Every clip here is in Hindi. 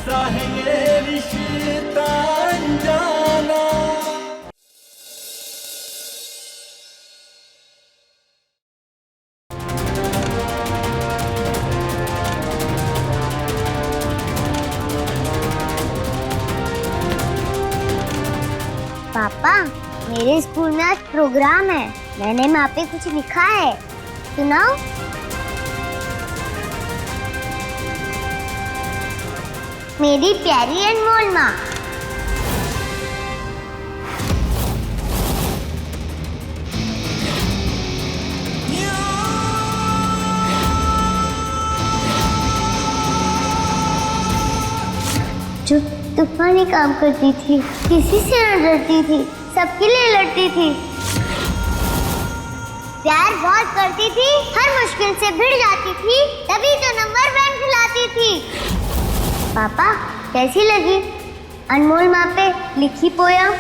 कैसा है ये रिश्ता अनजाना। पापा, मेरे स्कूल में आज प्रोग्राम है। मैंने वहाँ पे कुछ लिखा है, सुनाओ। मेरी प्यारी अनमोल माँ, जो तूफानी काम करती थी, किसी से न डरती थी, सबके लिए लड़ती थी, प्यार बहुत करती थी, हर मुश्किल से भिड़ जाती थी, तभी तो नंबर 1 खिलाती थी। पापा, कैसी लगी अनमोल माँ पे लिखी पोयम?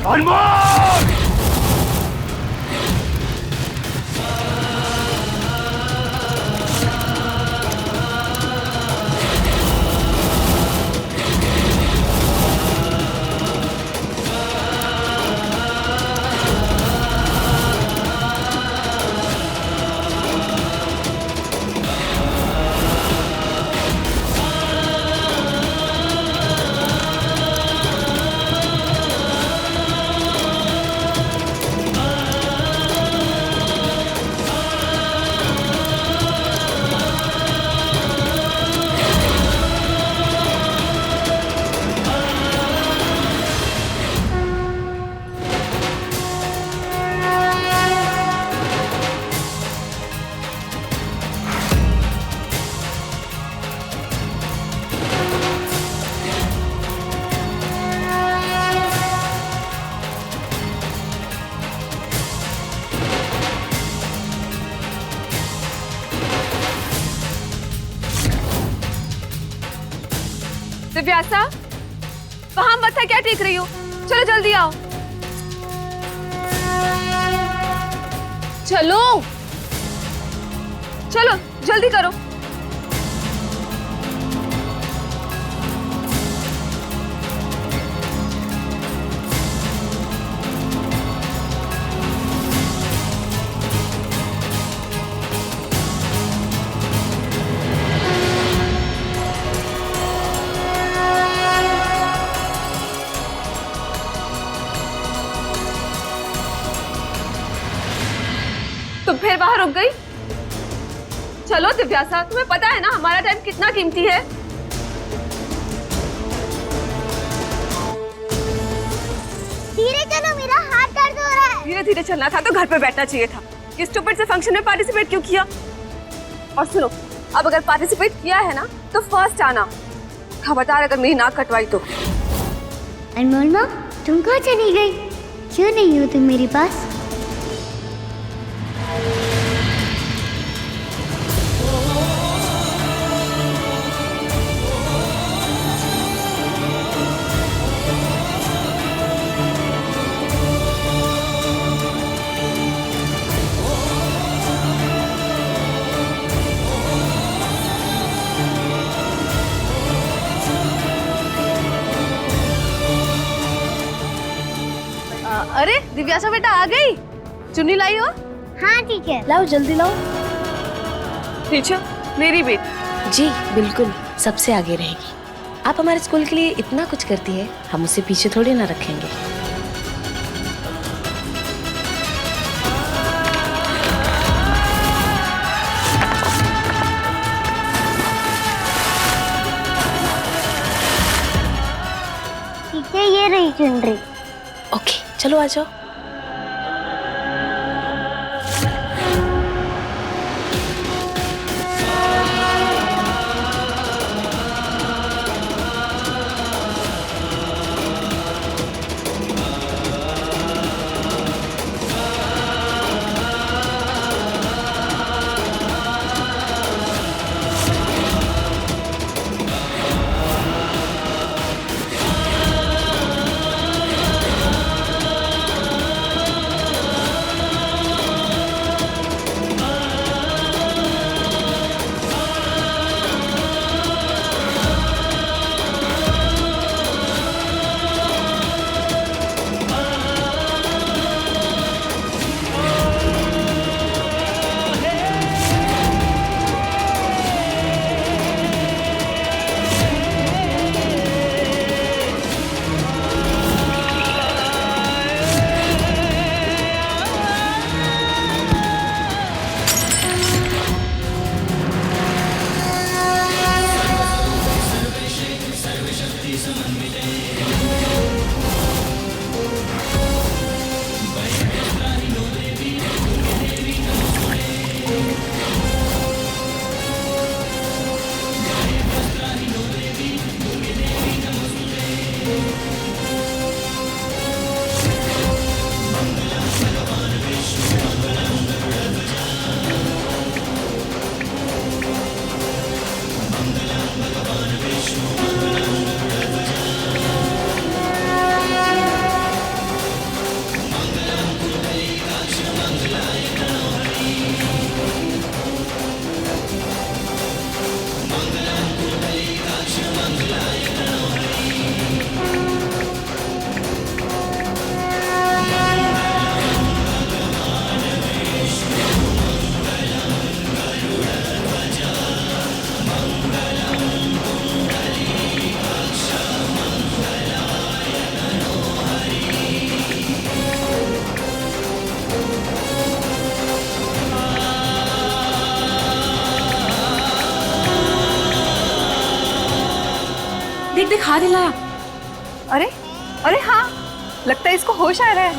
अनमोल! दिव्यासा, वहां मत्था क्या टेक रही हो? चलो जल्दी आओ। चलो चलो जल्दी करो। तुम फिर वहां रुक गई? चलो दिव्यासा, तुम्हें पता है ना हमारा टाइम कितना कीमती है। धीरे चलो, मेरा हाथ दर्द हो रहा है। धीरे धीरे चलना था तो घर पे बैठना चाहिए था। इस स्टूपिड से फंक्शन में पार्टिसिपेट क्यों किया? और सुनो, अब अगर पार्टिसिपेट किया है ना तो फर्स्ट आना। खबरदार अगर मेरी नाक कटवाई तो। अनमोल माँ, तुम कहाँ चली गई? क्यों नहीं हो तुम मेरे पास? अरे दिव्यासा बेटा आ गई। चुन्नी लाई हो? हाँ टीचर। लाओ जल्दी लाओ। टीचर, मेरी बेटी। जी बिल्कुल, सबसे आगे रहेगी। आप हमारे स्कूल के लिए इतना कुछ करती है, हम उसे पीछे थोड़ी ना रखेंगे। ठीक है, ये रही चुनरी। ओके, चलो आ जाओ। देख देख, हाथ हिलाया। अरे अरे हाँ, लगता है इसको होश आ रहा है।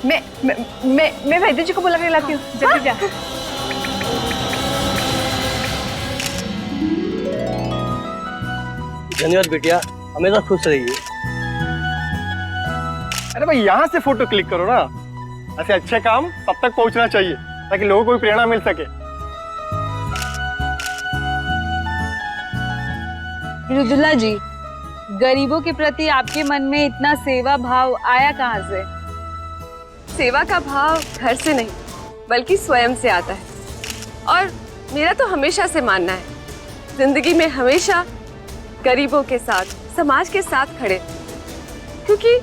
मैं वैद्य जी को बुला के लाती हूँ, जल्दी जा। धन्यवाद बिटिया, हमेशा खुश रहिए। अरे भाई यहाँ से फोटो क्लिक करो ना। ऐसे अच्छे काम सब तक पहुँचना चाहिए ताकि लोगों को भी प्रेरणा मिल सके। रुदुल्ला जी, गरीबों के प्रति आपके मन में इतना सेवा भाव आया कहाँ से? सेवा का भाव घर से नहीं बल्कि स्वयं से आता है। और मेरा तो हमेशा से मानना है, जिंदगी में हमेशा गरीबों के साथ, समाज के साथ खड़े, क्योंकि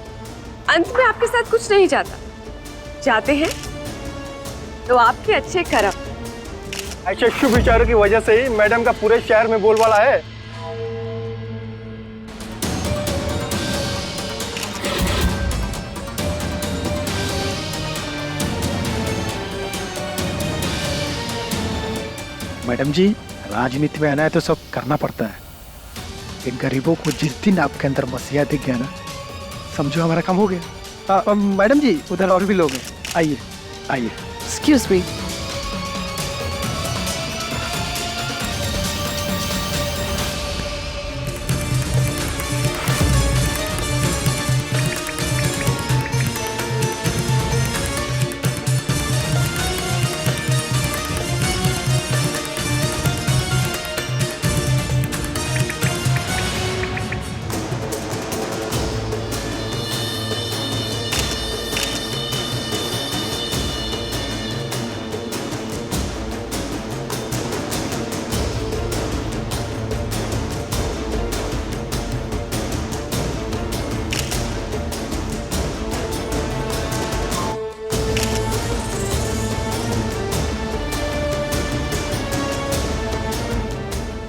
अंत में आपके साथ कुछ नहीं जाता, जाते हैं तो आपके अच्छे कर्म। ऐसे शुभ विचारों की वजह से ही मैडम का पूरे शहर में बोलबाला है। मैडम जी, राजनीति में आना है तो सब करना पड़ता है। इन गरीबों को जिस दिन आपके अंदर मसीहा दिख गया ना, समझो हमारा काम हो गया। मैडम जी, उधर और भी लोग हैं, आइए आइए। Excuse me.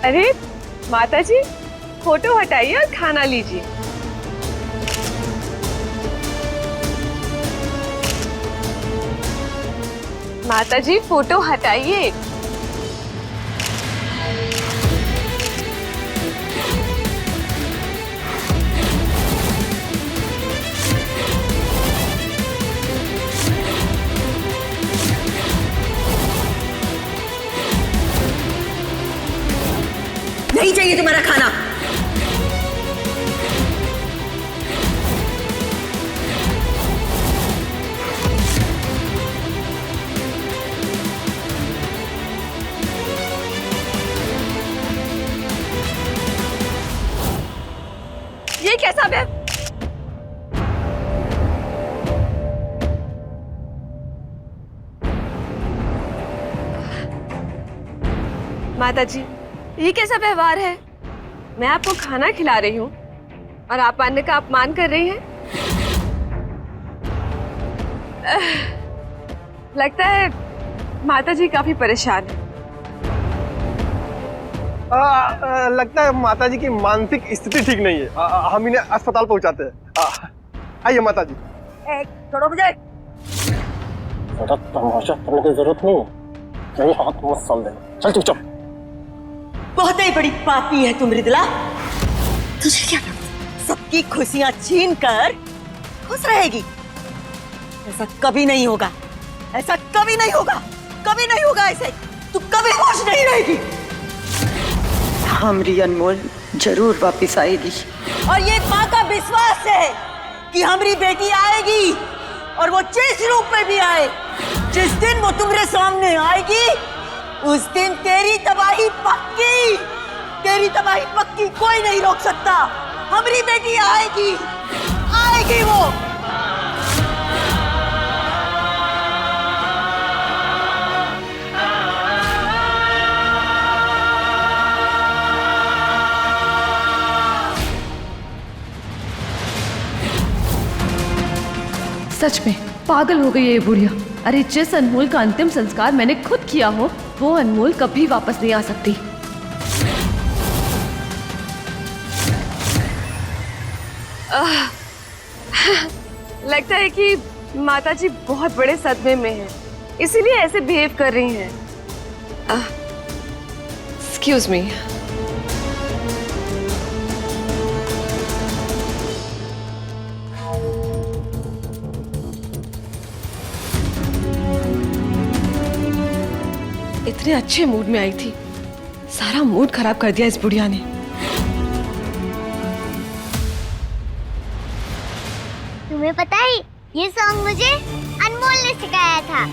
अरे माता जी, फोटो हटाइए और खाना लीजिए। माता जी फोटो हटाइए। नहीं चाहिए तुम्हारा खाना। ये कैसा है? माता जी ये कैसा व्यवहार है? मैं आपको खाना खिला रही हूँ और आप अन्न का अपमान कर रही हैं। लगता है माता जी काफी परेशान है। लगता है माता जी की मानसिक स्थिति ठीक नहीं है। हम इन्हें अस्पताल पहुंचाते हैं। आइए माता जी। छोड़ो मुझे। तमाशा करने की जरूरत नहीं है। नहीं हाथ मत साल देना। चल चुपचाप। बहुत ही बड़ी पापी है तुम मृदुला। तुझे क्या लगता है सबकी खुशियां छीन कर खुश रहेगी? ऐसा कभी नहीं होगा। ऐसा कभी नहीं होगा। कभी नहीं होगा ऐसे। तू कभी खुश नहीं रहेगी। हमारी अनमोल जरूर वापस आएगी और ये माँ का विश्वास है कि हमारी बेटी आएगी और वो जिस रूप में भी आए, जिस दिन वो तुम्हारे सामने आएगी उस दिन तेरी तबाही पक्की। तेरी तबाही पक्की, कोई नहीं रोक सकता। हमारी बेटी आएगी, आएगी वो। सच में पागल हो गई है ये बुढ़िया। अरे जिस अनमोल का अंतिम संस्कार मैंने खुद किया हो वो अनमोल कभी वापस नहीं आ सकती। लगता है कि माताजी बहुत बड़े सदमे में हैं, इसीलिए ऐसे बिहेव कर रही हैं। Excuse me. इतने अच्छे मूड में आई थी, सारा मूड खराब कर दिया इस बुढ़िया ने। तुम्हें पता है ये सॉन्ग मुझे अनमोल ने सिखाया था।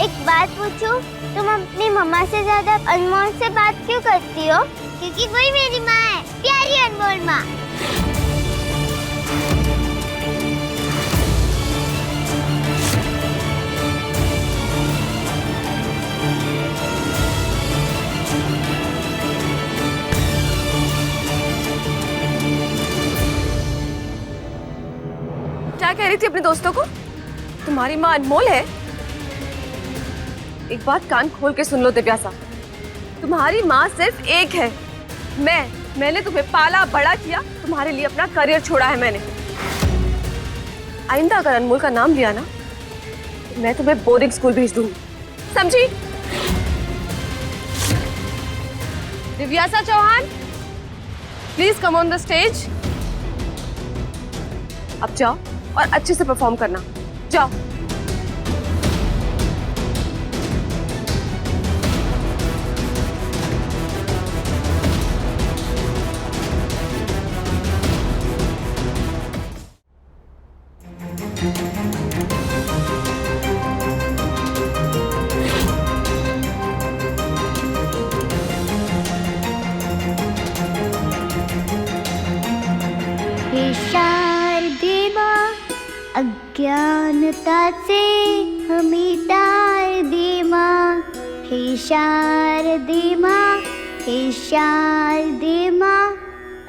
एक बात पूछूं, तुम अपनी मम्मा से ज्यादा अनमोल से बात क्यों करती हो? क्योंकि वही मेरी माँ है, प्यारी अनमोल माँ। क्या कह रही थी अपने दोस्तों को? तुम्हारी माँ अनमोल है? एक बात कान खोल के सुन लो दिव्यासा, तुम्हारी माँ सिर्फ एक है। मैंने तुम्हें पाला बड़ा किया, तुम्हारे लिए अपना करियर छोड़ा है मैंने। आइंदा अगर अनमोल का नाम लिया ना तो मैं तुम्हें बोर्डिंग स्कूल भेज दूंगी, समझी? Divyasa Chauhan, please come on the stage. अब जाओ और अच्छे से परफॉर्म करना, जाओ। अज्ञानता से हमें तार दे माँ, हे शारदे माँ, हे शारदे माँ।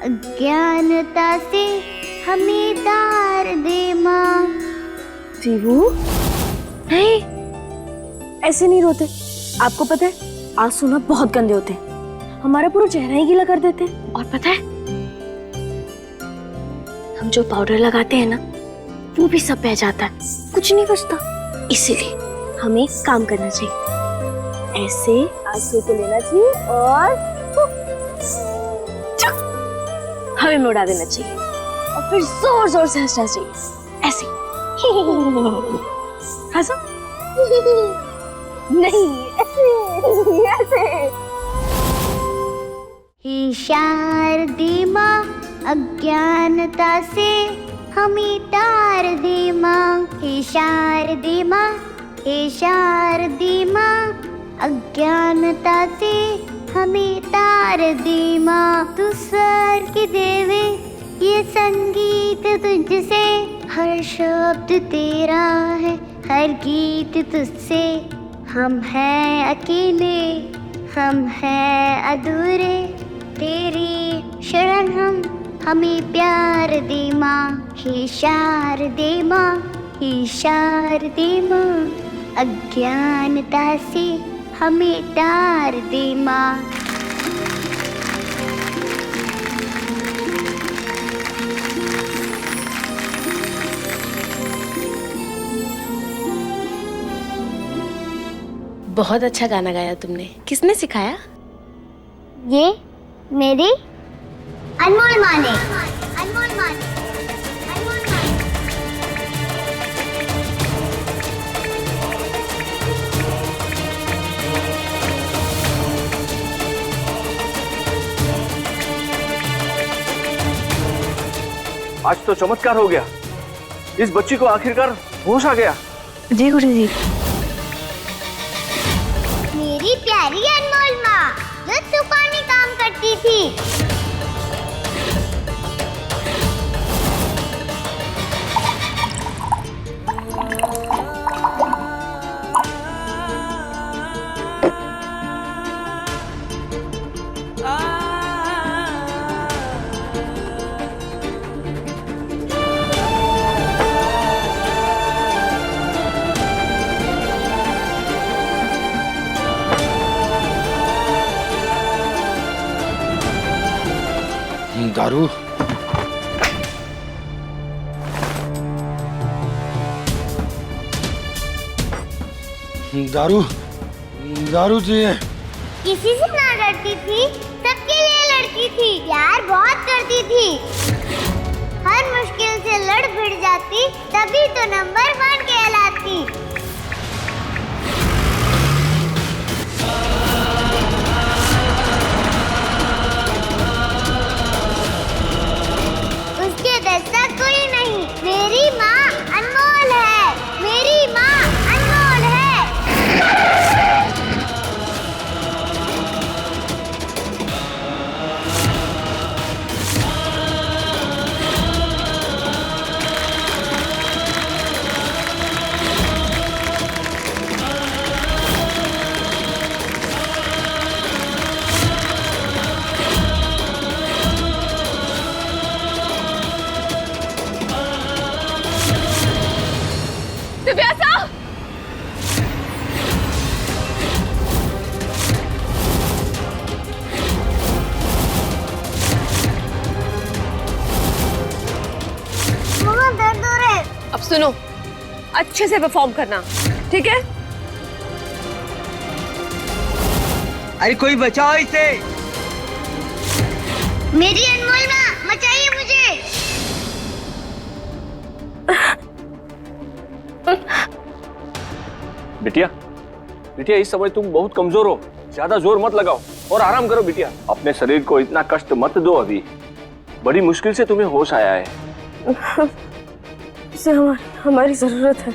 अज्ञानता से हमें तार दे माँ। जीवू, नहीं ऐसे नहीं रोते। आपको पता है आंसू ना बहुत गंदे होते हैं, हमारा पूरा चेहरा ही गीला कर देते हैं। और पता है, हम जो पाउडर लगाते हैं ना, वो भी सब बह जाता है, कुछ नहीं बचता। इसीलिए हमें एक काम करना चाहिए, ऐसे आंसू को लेना चाहिए और हमें में उड़ा देना चाहिए और फिर जोर जोर से हंसना चाहिए, ऐसे। हंसो। नहीं, ऐसे ऐसे। हे शारदे माँ, अज्ञानता से हमें तार दे माँ। हे शारदे माँ, हे शारदे माँ, अज्ञानता से हमें तार दे माँ। तू स्वर की देवे, ये संगीत तुझसे, हर शब्द तेरा है, हर गीत तुझसे। हम हैं अकेले, हम हैं अधूरे, तेरी शरण हम, हमें प्यार दे माँ। हे शारदे माँ, हे शारदे माँ, अज्ञानता से हमें तार दे माँ। बहुत अच्छा गाना गाया तुमने, किसने सिखाया? ये मेरी अनमोल माँ ने। अनमोल माँ ने। अनमोल माँ ने। आज तो चमत्कार हो गया, इस बच्ची को आखिरकार होश आ गया। जी गुरुजी। मेरी प्यारी अनमोल माँ जो तूफानी काम करती थी। दारू दारू दारू चाहिए। किसी से ना डरती थी, सबके लिए लड़ती थी, प्यार बहुत करती थी, हर मुश्किल से लड़ भिड़ जाती, तभी तो नंबर 1 कहलाती। उसके जैसा कोई नहीं, मेरी माँ अनमोल है, मेरी माँ अनमोल है। दिव्यासा! बहुत दर्द हो रहा है। अब सुनो, अच्छे से परफॉर्म करना, ठीक है? अरे कोई बचाओ इसे। मेरी अनमोल माँ बचाइए मुझे। बिटिया, बिटिया इस समय तुम बहुत कमजोर हो, ज्यादा जोर मत लगाओ और आराम करो बिटिया। अपने शरीर को इतना कष्ट मत दो, अभी बड़ी मुश्किल से तुम्हें होश आया है। इसे हमारी जरूरत है।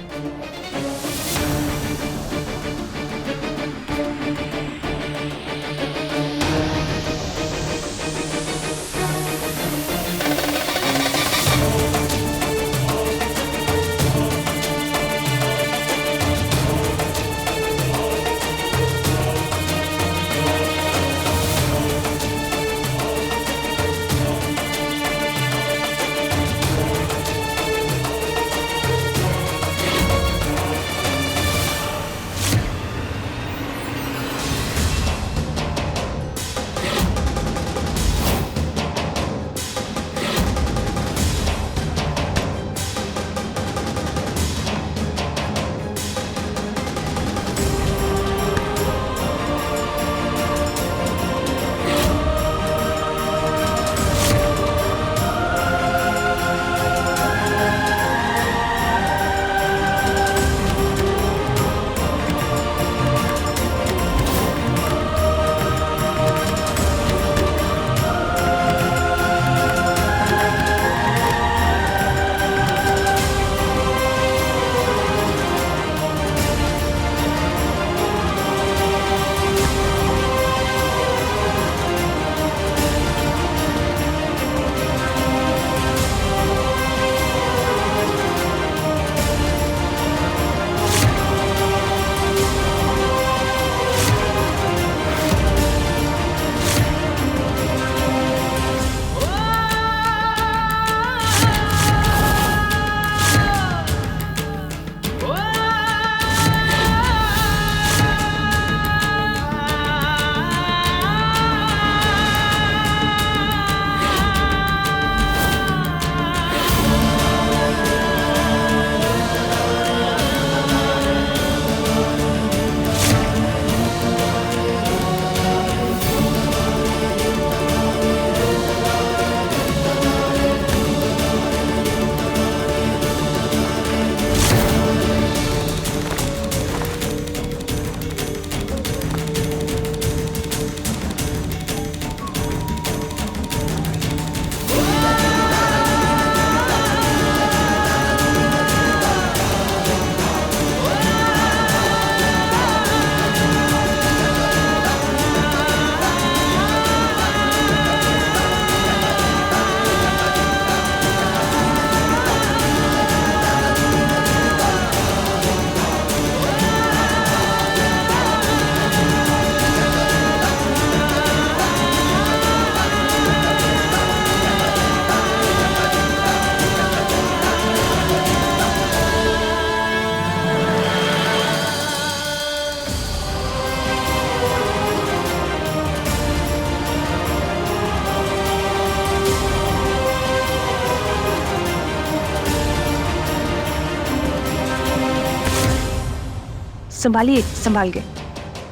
संभालिए, संभाल के।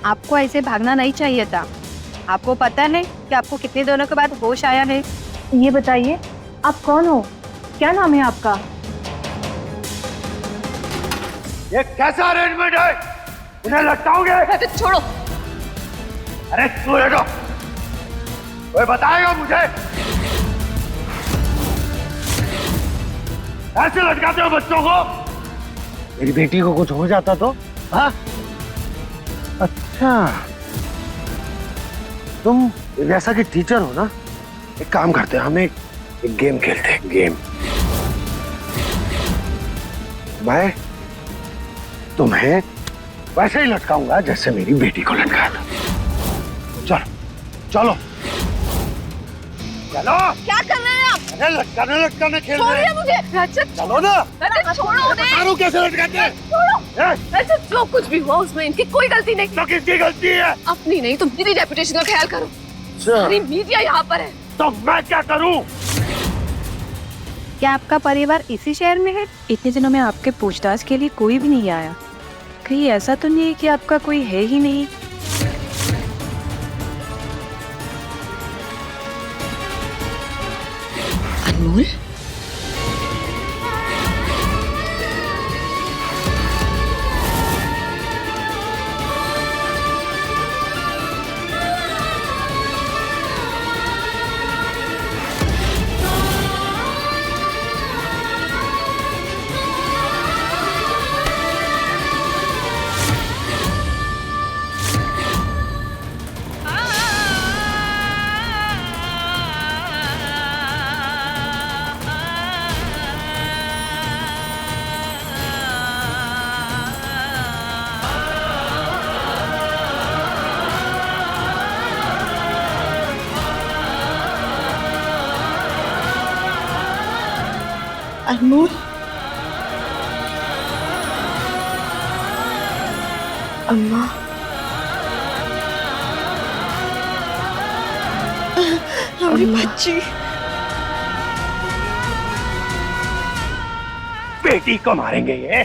आपको ऐसे भागना नहीं चाहिए था। आपको पता नहीं कि आपको कितने दिनों के बाद होश आया है? ये बताइए, आप कौन हो? क्या नाम है आपका? ये कैसा अरेंजमेंट है? उन्हें लटकाओगे? छोड़ो। अरे तू लेटो, कोई बताएगा मुझे? ऐसे लटकाते हो बच्चों को? मेरी बेटी को कुछ हो जाता तो? हाँ? अच्छा, तुम जैसा कि टीचर हो ना, एक काम करते हैं, हम एक गेम खेलते हैं। गेम मैं तुम्हें वैसे ही लटकाऊंगा जैसे मेरी बेटी को लटकाया था। चलो चलो चलो। क्या कर रहे हैं आप? अरे लटकाने लटकाने खेल रहे हैं। मुझे रजत, चलो ना। रजत छोड़ो उन्हें। बता रहा कैसे लटकाते हैं। छोड़ो रजत, जो कुछ भी हुआ उसमें इनकी कोई गलती नहीं। तो किसकी गलती है? अपनी नहीं तो मेरी रेपुटेशन का ख्याल करो। सारी मीडिया यहाँ पर है। तो मैं क्या करूं? क्या आपका परिवार इसी शहर में है? इतने दिनों में आपके पूछताछ के लिए कोई भी नहीं आया। कहीं ऐसा तो नहीं है कि आपका कोई है ही नहीं? अनमोल, अनमोल, अम्मा, हमारी बच्ची। बेटी को मारेंगे ये?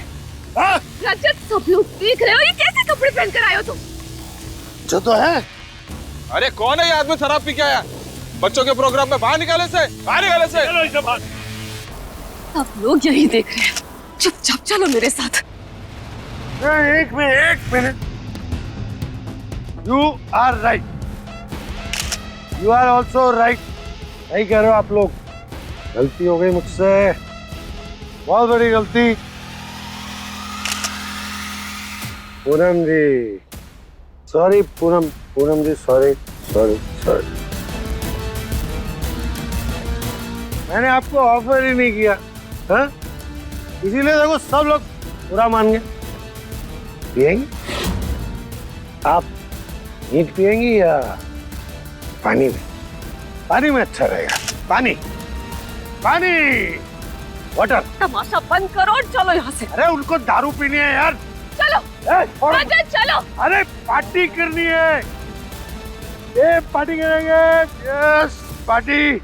हाँ? रजत, सब लोग देख रहे हो, ये कैसे कपड़े पहन कर आए हो तुम? जो तो है। अरे कौन है ये आदमी शराब पी के आया? बच्चों के प्रोग्राम में बाहर निकाले से, बाहर निकाले से। चलो इसे बाहर। सब लोग यही देख रहे हैं। चुपचाप चलो मेरे साथ। एक minute. You are right, you are also right. सही कह रहे हो आप लोग। गलती हो गई मुझसे, बहुत बड़ी गलती। पूनम जी सॉरी, पूनम जी सॉरी। मैंने आपको ऑफर ही नहीं किया, हाँ? इसीलिए देखो सब लोग बुरा मान गए। पिएंगी आप? मीट पिएंगी या पानी में? पानी में अच्छा रहेगा। पानी वाटर। तमाशा बंद करो और चलो यहाँ से। अरे उनको दारू पीनी है यार। चलो छोड़ो। रजत, चलो। अरे पार्टी करनी है, ये पार्टी करेंगे। Yes party.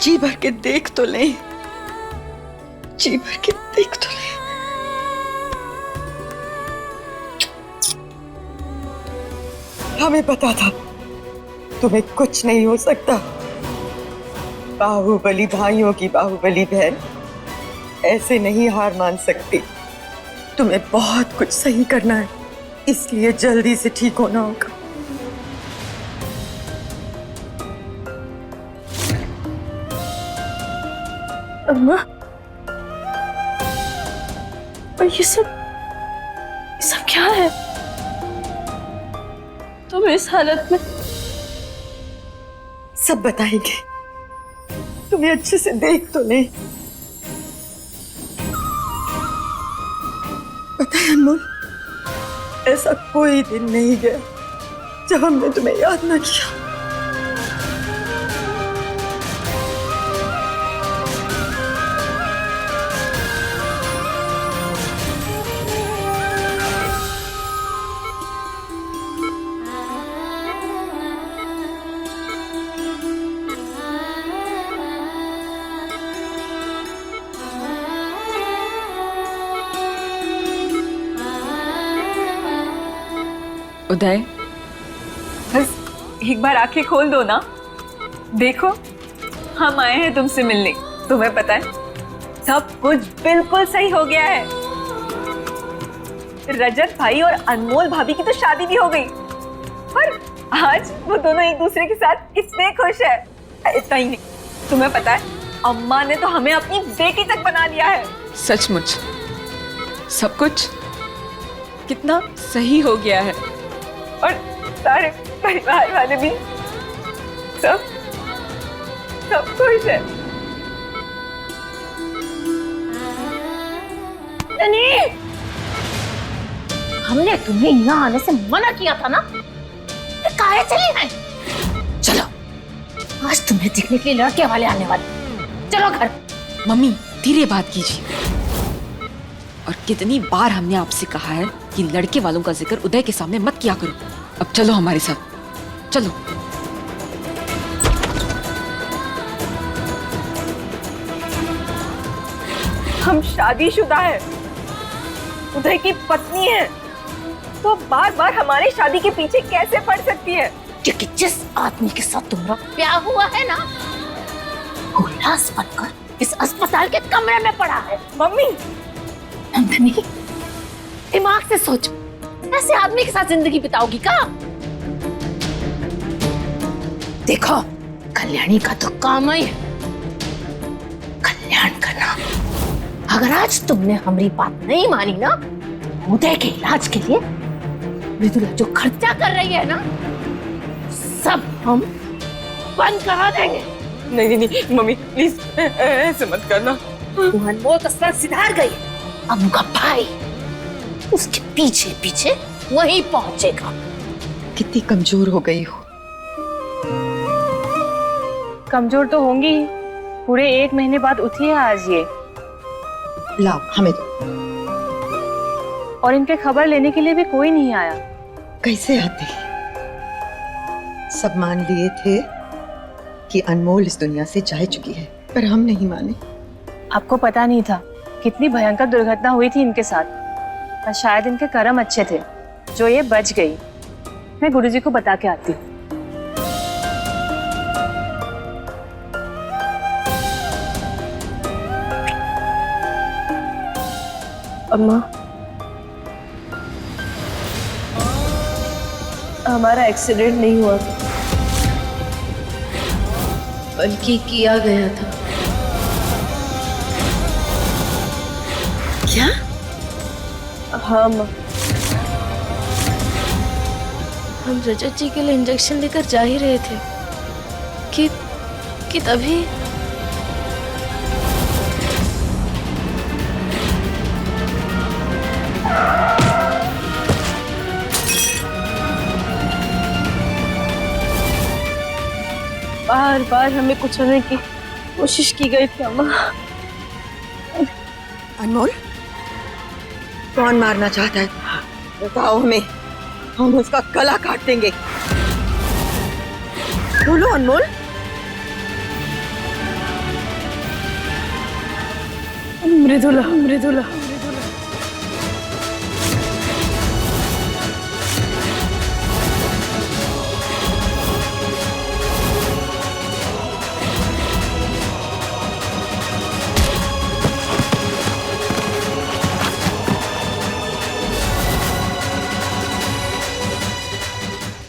जी भर के देख तो ले, जी भर के देख तो ले। हमें पता था तुम्हें कुछ नहीं हो सकता। बाहुबली भाइयों की बाहुबली बहन ऐसे नहीं हार मान सकती। तुम्हें बहुत कुछ सही करना है, इसलिए जल्दी से ठीक होना होगा। अम्मा, और ये सब क्या है? तुम इस हालत में? सब बताएंगे, तुम्हें अच्छे से देख तो ले। पता है अनमोल, ऐसा कोई दिन नहीं गया जब हमने तुम्हें याद ना किया। उदय, बस एक बार आंखें खोल दो ना। देखो, हम आए हैं तुमसे मिलने। तुम्हें पता है, सब कुछ बिल्कुल सही हो गया है। रजत भाई और अनमोल भाभी की तो शादी भी हो गई और आज वो दोनों एक दूसरे के साथ कितने खुश है। इतना ही नहीं, तुम्हें पता है, अम्मा ने तो हमें अपनी बेटी तक बना लिया है। सचमुच सब कुछ कितना सही हो गया है और सारे परिवार वाले भी सब खुश है। नहीं, हमने तुम्हें यहाँ आने से मना किया था ना, काहे चली हैं? चलो, आज तुम्हें देखने के लिए लड़के वाले आने वाले। चलो घर। मम्मी धीरे बात कीजिए। और कितनी बार हमने आपसे कहा है कि लड़के वालों का जिक्र उदय के सामने मत किया करो। अब चलो हमारे साथ, चलो। हम शादीशुदा है, उदय की पत्नी है, तो बार बार हमारी शादी के पीछे कैसे पड़ सकती है? क्योंकि जिस आदमी के साथ तुम्हारा प्यार हुआ है ना, वो लाश बनकर इस अस्पताल के कमरे में पड़ा है। मम्मी, नंदनी, दिमाग से सोच, ऐसे आदमी के साथ जिंदगी बिताओगी क्या? देखो, कल्याणी का तो काम ही है कल्याण करना। अगर आज तुमने हमारी बात नहीं मानी ना, उदय के इलाज के लिए मृदुला जो खर्चा कर रही है ना, सब हम बंद करा देंगे। नहीं, मम्मी प्लीज ऐसे मत करना। वो अनमोल का सर सिधार गई, अब उनका भाई उसके पीछे पीछे वहीं पहुंचेगा। कितनी कमजोर हो गई हो। कमजोर तो होंगी ही, पूरे 1 महीने बाद उठी है आज ये। लाओ हमें दो। और इनके खबर लेने के लिए भी कोई नहीं आया। कैसे आते? सब मान लिए थे कि अनमोल इस दुनिया से जा चुकी है, पर हम नहीं माने। आपको पता नहीं था कितनी भयंकर दुर्घटना हुई थी इनके साथ, और शायद इनके कर्म अच्छे थे जो ये बच गई। मैं गुरुजी को बता के आती हूँ। अम्मा, हमारा एक्सीडेंट नहीं हुआ था, बल्कि किया गया था। क्या? हाँ माँ, हम रजत जी के लिए इंजेक्शन लेकर जा ही रहे थे कि तभी बार बार हमें कुचलने की कोशिश की गई थी अम्मा। अनमोल, कौन मारना चाहता है? बताओ हमें, हम उसका गला काट देंगे। बोलो अनमोल। मृदुला।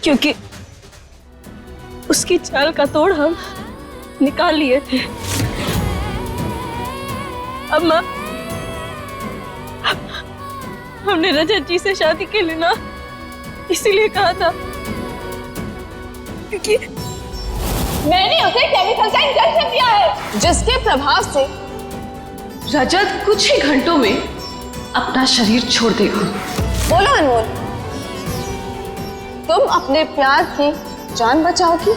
क्योंकि उसकी चाल का तोड़ हम निकाल लिए थे। अम्मा, हमने रजत जी से शादी के लिए ना इसीलिए कहा था क्योंकि मैंने उसे केमिकल का इंजेक्शन दिया है, जिसके प्रभाव से रजत कुछ ही घंटों में अपना शरीर छोड़ देगा। बोलो अनमोल, तुम अपने प्यार की जान बचाओगी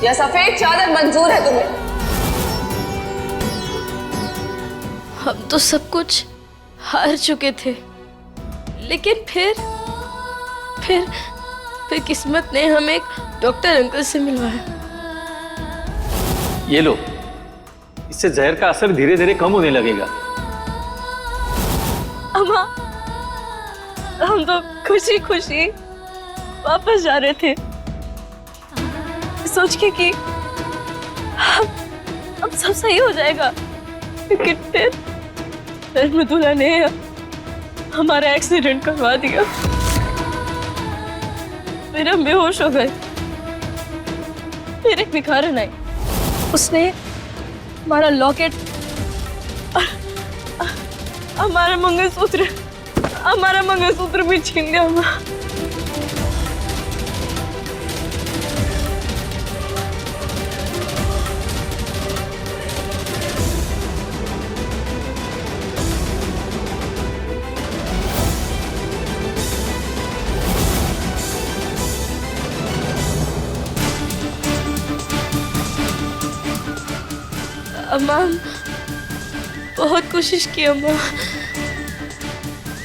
या सफेद चादर मंजूर है तुम्हें? हम तो सब कुछ हार चुके थे, लेकिन फिर किस्मत ने हमें एक डॉक्टर अंकल से मिलवाया। ये लो, इससे जहर का असर धीरे धीरे कम होने लगेगा। अम्मा, हम तो खुशी खुशी वापस जा रहे थे, सोच के कि अब सब सही हो जाएगा, लेकिन फिर मृदुला ने हमारा एक्सीडेंट करवा दिया। फिर हम बेहोश हो गए। फिर एक भिखारन आई, उसने हमारा लॉकेट, हमारा मंगलसूत्र भी छीन लिया। अम्मा, बहुत कोशिश की अम्मा,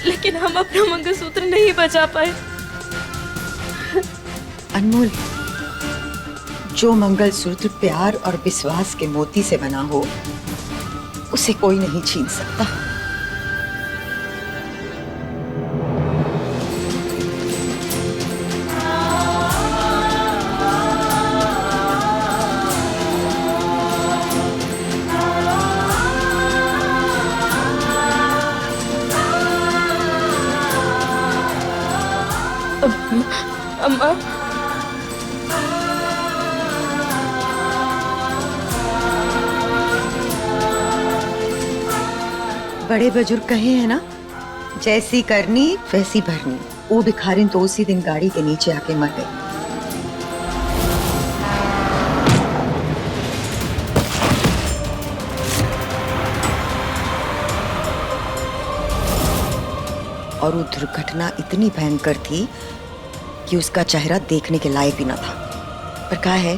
लेकिन हम अपना मंगलसूत्र नहीं बचा पाए। अनमोल, जो मंगलसूत्र प्यार और विश्वास के मोती से बना हो, उसे कोई नहीं छीन सकता। अम्मा, बड़े बुजुर्ग कहे हैं ना, जैसी करनी वैसी भरनी। वो भिखारिन तो उसी दिन गाड़ी के नीचे आके मर गई। और वो दुर्घटना इतनी भयंकर थी कि उसका चेहरा देखने के लायक भी न था। पर कहा है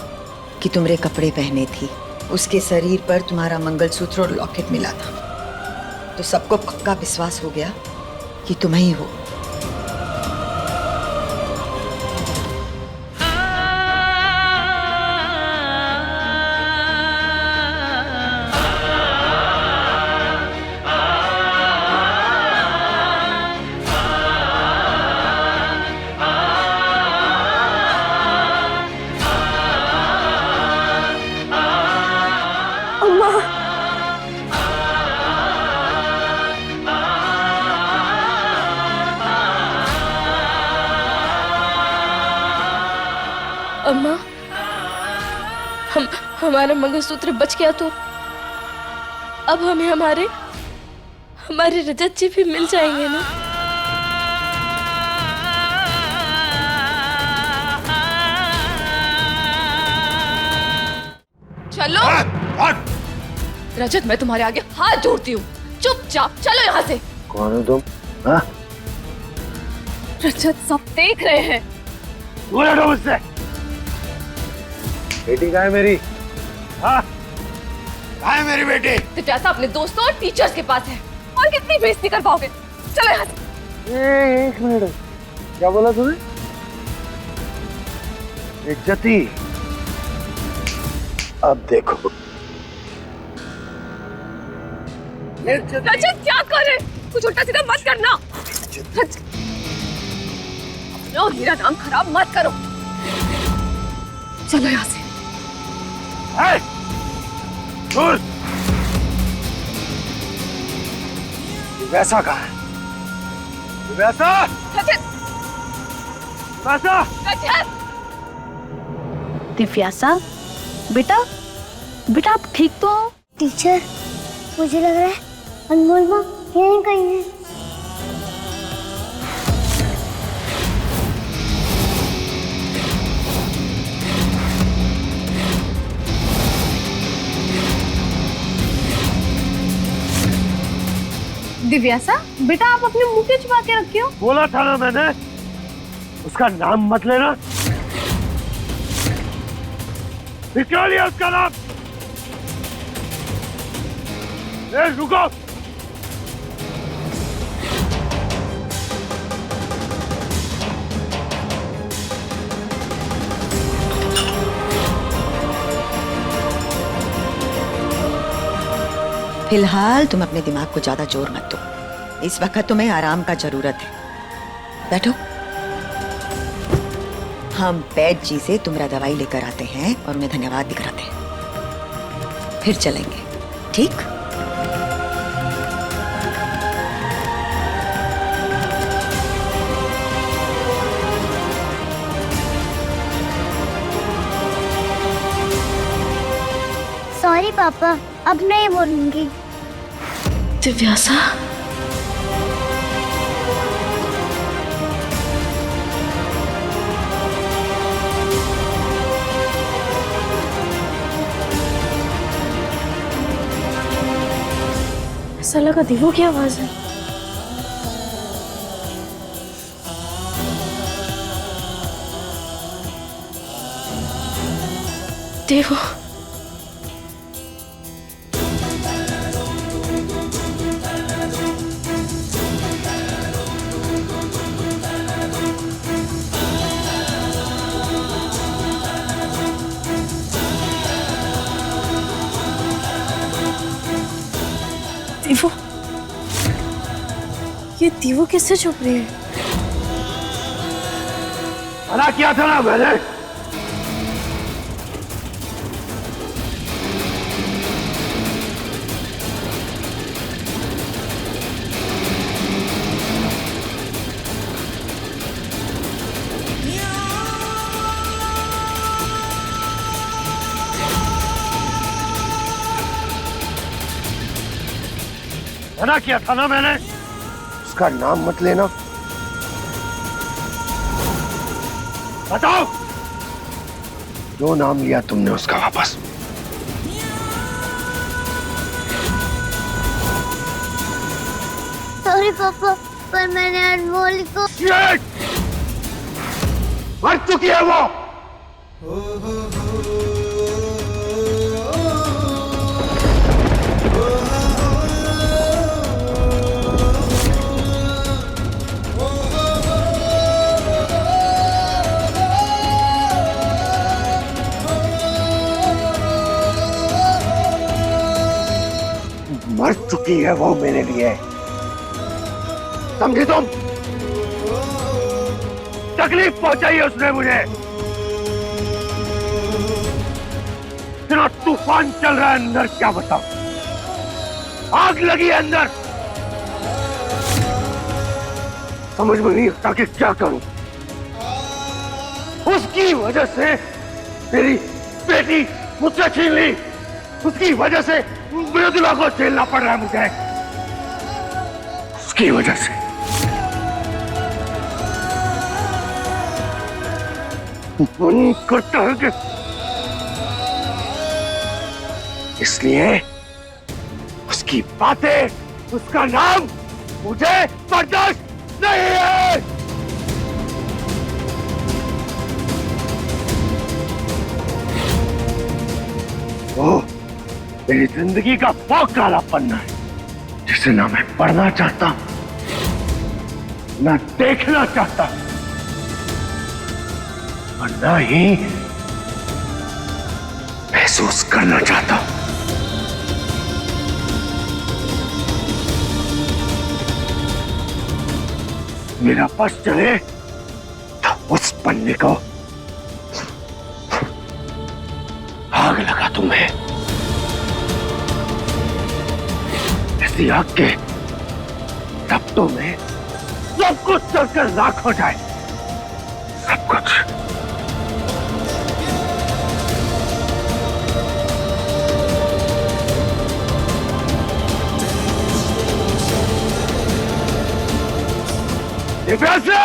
कि तुमरे कपड़े पहने थी, उसके शरीर पर तुम्हारा मंगलसूत्र और लॉकेट मिला था, तो सबको पक्का विश्वास हो गया कि तुम ही हो। अम्मा, हमारा मंगलसूत्र बच गया तो अब हमें हमारे रजत जी भी मिल जाएंगे ना? चलो। रजत, मैं तुम्हारे आगे हाथ जोड़ती हूँ, चुपचाप चलो यहाँ से। कौन हो तुम? हाँ? रजत, सब देख रहे हैं। दूर हटो मुझसे। बेटी कहाँ है मेरी? हाँ? कहाँ है मेरी बेटी? तो जैसा अपने दोस्तों और टीचर्स के पास है, और कितनी बेइज्जती कर पाओगे? चलो यहाँ से। एक मिनट, क्या बोला तूने? इज्जती? अब देखो। रजत, क्या कर रहे? कुछ उल्टा सीधा मत करना। अपना और मेरा नाम खराब मत करो। चलो यहाँ से। वैसा कहाँ है? वैसा? वैसा? दिव्यासा, बेटा बेटा आप ठीक तो हो? टीचर, मुझे लग रहा है अनमोल माँ यहीं कहीं है। दिव्यासा, बेटा आप अपने मुंह के छुपा के रखी हो। बोला था ना मैंने, उसका नाम मत लेना। क्या लिया उसका नाम? रुको। फिलहाल तुम अपने दिमाग को ज्यादा जोर मत दो। इस वक्त तुम्हें आराम का जरूरत है। बैठो। हम वैद्य जी से तुम्हारा दवाई लेकर आते हैं और उन्हें धन्यवाद भी कराते हैं, फिर चलेंगे, ठीक? सॉरी पापा, अब नहीं बोलूंगी। दिव्यासा, ऐसा लगा दीवो की आवाज है। देवो, दीवो, ये दीवो किससे छुप रही है? मना किया था ना मैंने। मना किया था ना मैंने, उसका नाम मत लेना। बताओ, जो नाम लिया तुमने उसका वापस। सॉरी पापा, पर मैंने अनमोल को। मर चुकी है वो। मर चुकी है वो मेरे लिए, समझी तुम? तकलीफ पहुंचाई है उसने मुझे। इतना तूफान चल रहा है अंदर, क्या बताऊं? आग लगी है अंदर, समझ में नहीं आता कि क्या करूं। उसकी वजह से मेरी बेटी मुझसे छीन ली, उसकी वजह से मृदुला को झेलना पड़ रहा है मुझे, उसकी वजह से। मन करता है कि इसलिए उसकी बातें, उसका नाम मुझे बर्दाश्त नहीं है। वो मेरी जिंदगी का वो काला पन्ना है जिसे ना मैं पढ़ना चाहता, ना देखना चाहता, और ना ही महसूस करना चाहता। मेरा बस चले तो उस पन्ने को आग लगा तुम्हें, ऐसी आग के तप्तों में सब कुछ चलकर राख हो जाए, सब कुछ। दिव्यासा!